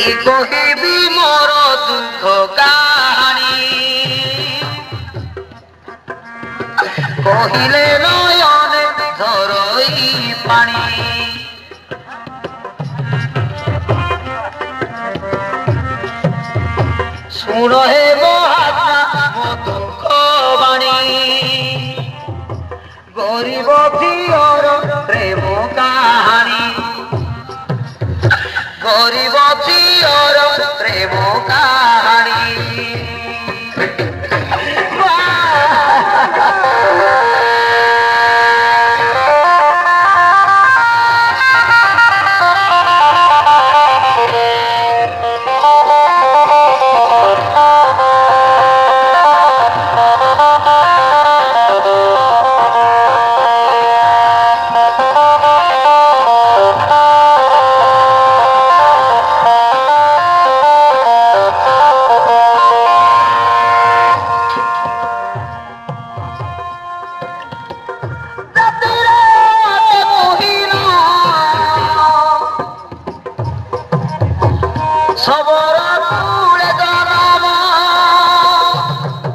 কহিবি মোর দুঃখ কাহানি কহিলে নয়নে ধরই পানি শুণ হে মহাত্মা মো দুঃখ বাণী গরিব ঝিওর প্রেম কাহানি গরিব ঝিওর প্রেম কাহানি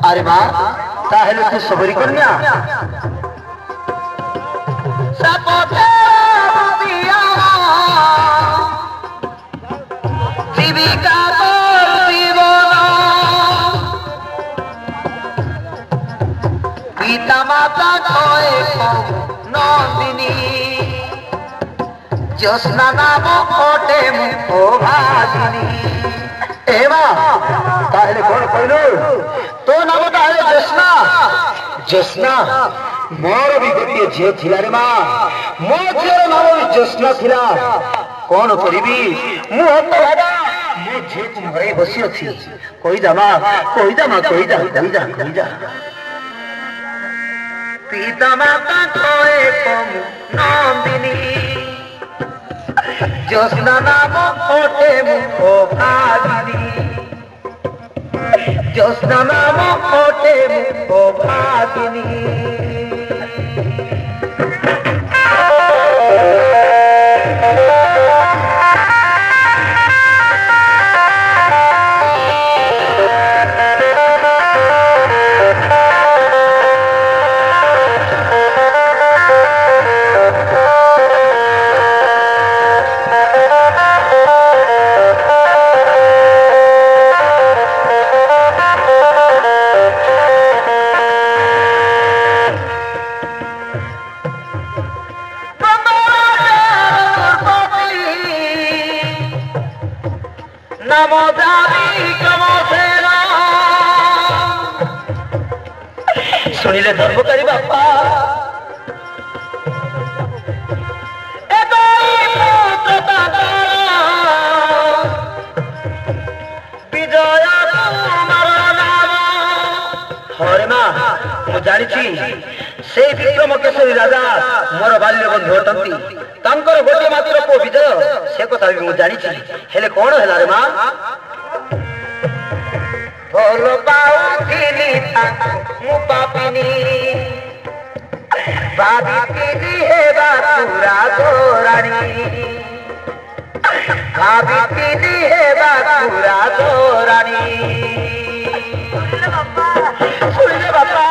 अरे माँ ताहले तू सबरी कन्या जीविका पिता माता नंदिनी ज्योत्स्ना नाम ओटे मुखो भागिनी एवा ताहले कौन कहलो तो नाम ताहले ज्योत्स्ना ज्योत्स्ना मोर भी गोटे झील थिला रे मां मो झील नाम भी ज्योत्स्ना थिला कौन करिबी मु हतो दादा मो झील को मरे बसी अछि कोई जा मां कोई जा मां कोई जा पिता माता कोए कम नंदिनी ज्योत्स्ना नाम ओटे मुखो भागिनी ज्योत्स्ना नाम ओटे मुखो भागिनी सुनिले धर्मकारी बापा हरे माँ मु जानी से विक्रम केशरी राजा मोर बाल्य बंधु अटंती तांकर गोटे मात्र पुओ विजय से कथा भी मु जानी हेले कौन है रे माँ भल पाउथिली मु पापिनी भाविथिली हेबा पूरा दोराणी भाविथिली हेबा पूरा दोराणी सुनिले बापा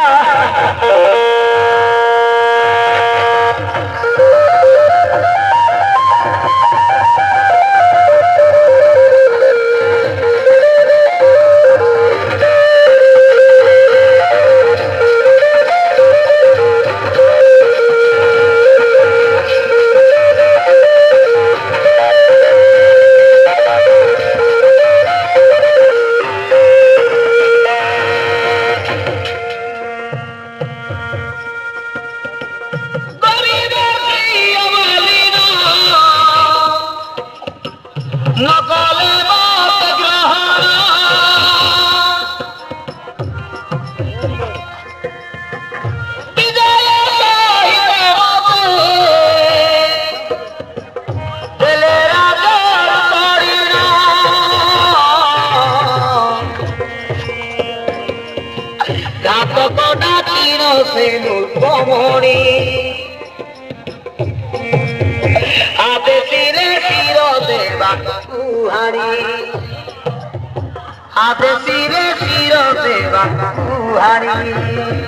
आते सिरे सिरो देवा कुहानी आधे सिरे शिर देवा कुहाड़ी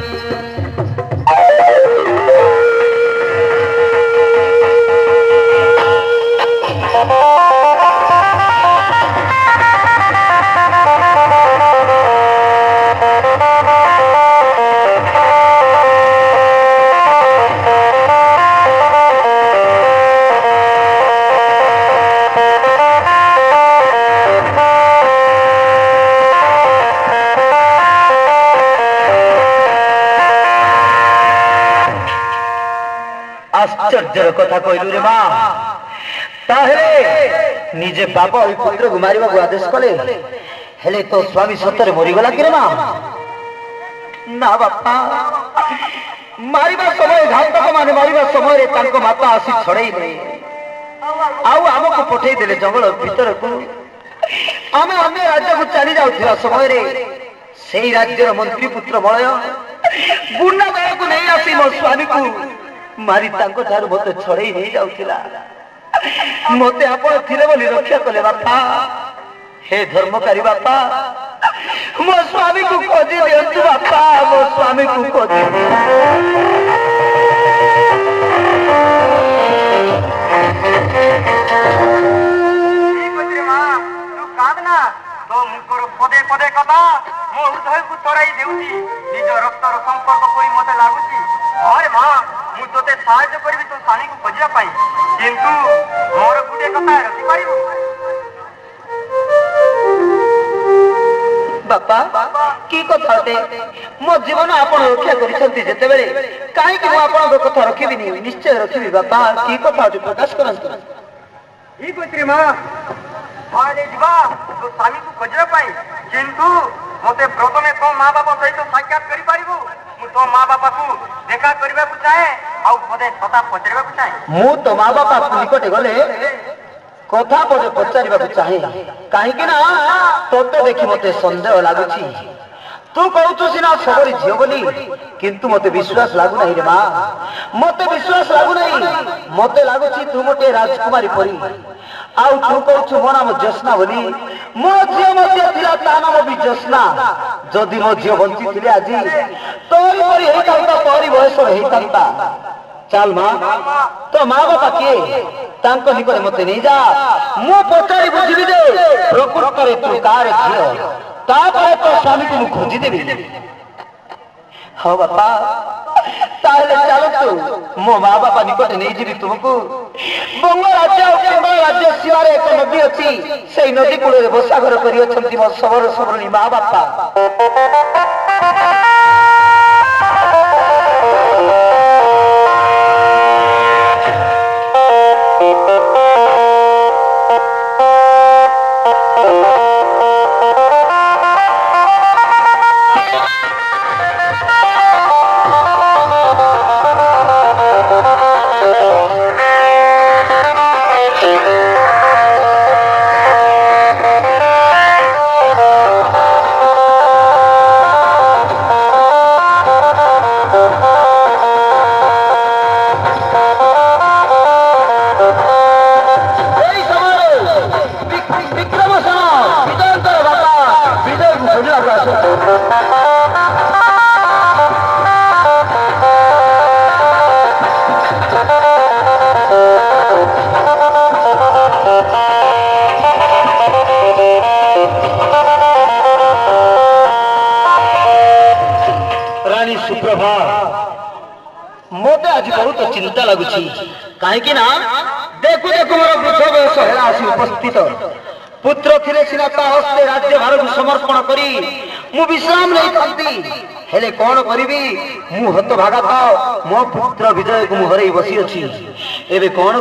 आश्चर्य कथा कहलु रे मां ताहेले निजे बाप और पुत्र को मारिबा को आदेश कले हेले तो स्वामी सत्तर मरि गला कि रे मां ना बापा मारिबा समय घातक माने मारिबा समय रे तांको माता आसी छड़ेई नै आउ हमको पठेई देले जंगल भीतर को आमे अन्य राज्य को चली जाउथिला समय रे सेही राज्यर मंत्री पुत्र मलय बुन्ना बेला को नै आसी मो स्वामी को मारी तांको ठारू मते छड़ेई नहीं जाउथिला मते आपण थिले बोली रक्षा कले बापा हे धर्मकारी बापा मो स्वामी को खोजी दियंतु बापा मो स्वामी को खोजी कादना तो मुकर पदे पदे कथा मो हृदय को तोराई देउची निज रक्तर संपर्क कोई मते लागुची अरे मां मु तोते साहाय्य करबी तो स्वामी को खोजिया पाई किंतु मोर गुटे कथा रखि पारिबो बापा की कथा होते मो जीवन आपण रक्षा करिसंती जते बेले काहे कि मो आपण को कथा रखिबी नि निश्चय रखिबी बापा की कथा होते प्रकाश करंतु ई कोत्री मां हाले जीवा तो स्वामी को खोजिया पाई किंतु मते प्रथमे तो मां बाप सहित साक्षात करि पारिबो मु तो मां बापा को देखा करबा को चाहे आ पदे कथा पचरबा को चाहे मु तो मां बापा निकटे गले कथा पदे पचारिबा को चाहे काहे कि ना तोते देखि मते संदेह लागुची तू कहू सीना सबरी झियो बोली किंतु मते विश्वास लागु नहीं रे मां मते विश्वास लागु नहीं मते लागुची तू मोटे राजकुमारी परी आउ तू कहू मो नाम ज्योत्स्ना बोली मो झियो मते थिला ता नाम भी ज्योत्स्ना जदि मो झियो बंची थिले आजी तोरी परी हेई तांता तोरी बयस हेई तांता चल मां तो मां बापा के तांको निकरे मते नहीं जा मो पचारी बुझिबी दे प्रकृत रे तू कार झियो तापर तो स्वामी को खोजी देबी हाँ बापा ताहले चलो तू मो माँ बापा निकट नहीं जीवी तुमको बंग राज्य और केरल राज्य सीमार एक नदी अच्छी से नदी कूल बसा घर कर मो सबର सबरणी माँ बापा मोटे आज बहुत चिंता लगुची कहीं ना देखु देखु मोर वृद्ध बयस है आसी उपस्थित पुत्र थिले सिना ता हस्ते राज्य भार को समर्पण करी मु विश्राम नहीं करती हेले कौन करिबी मु हत भागा था मो पुत्र विजय को मु हरई बसी अछि एबे कौन